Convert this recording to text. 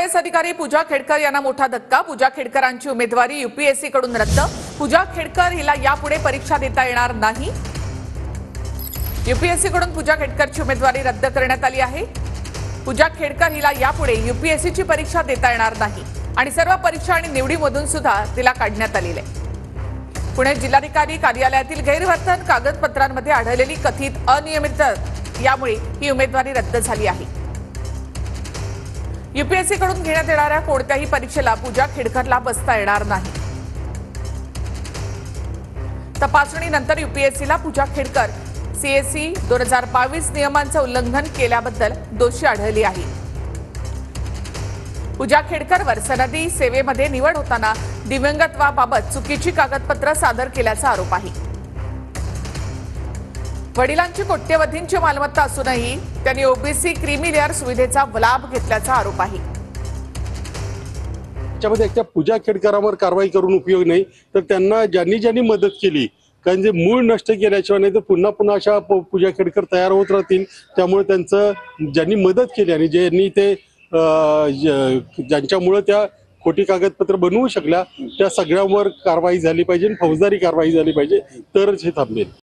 IAS अधिकारी पूजा खेडकर यांना मोठा धक्का। पूजा खेडकरांची उमेदवारी यूपीएससी कडून रद्द। पूजा खेडकर हिला यापुढे परीक्षा देता येणार नाही। यूपीएससी कडून पूजा खेडकरची उमेदवारी रद्द करण्यात आली आहे। पूजा खेडकर हिला यापुढे यूपीएससीची परीक्षा देता येणार नाही आणि सर्व परीक्षा आणि निवडीमधून सुद्धा तिला काढण्यात आलेले आहे। पुणे जिल्हाधिकारी कार्यालयातील गैरवर्तन कागदपत्रांमध्ये आढळलेली कथित अनियमितता यामुळे ही उमेदवारी रद्द झाली आहे। यूपीएससी कडून घेण्यात येणाऱ्या कोणत्याही परीक्षेला पूजा खेडकरला बसता येणार नाही। तपासणीनंतर यूपीएससीला पूजा खेडकर सीएससी 2022 नियमांचे उल्लंघन केल्याबद्दल दोषी आढळली आहे। पूजा खेडकरवर सनदी सेवेमध्ये निवड होताना दिव्यांगत्वाबाबत चुकीची कागदपत्र सादर केल्याचा आरोप आहे। वडिलांची कोट्यवधींची मालमत्ता असूनही त्यांनी ओबीसी क्रीमी लेअर सुविधेचा लाभ घेतल्याचा आरोप आहे। त्यामध्ये एकट्या पूजा खेडकरांवर कारवाई करून उपयोग नाही, तर त्यांना ज्यांनी मदत केली, कारण जे मूळ नष्ट केल्याशिवाय नाही तर पुन्हा पुन्हा अशा पूजा खेडकर तयार होत राहतील। त्यामुळे त्यांचं ज्यांनी मदत केली आणि ज्यांनी ते ज्यांच्यामुळे त्या खोटी कागदपत्र बनवू शकल्या त्या सगळ्यांवर कारवाई झाली पाहिजे, फौजदारी कारवाई झाली पाहिजे, तरच हे थांबेल।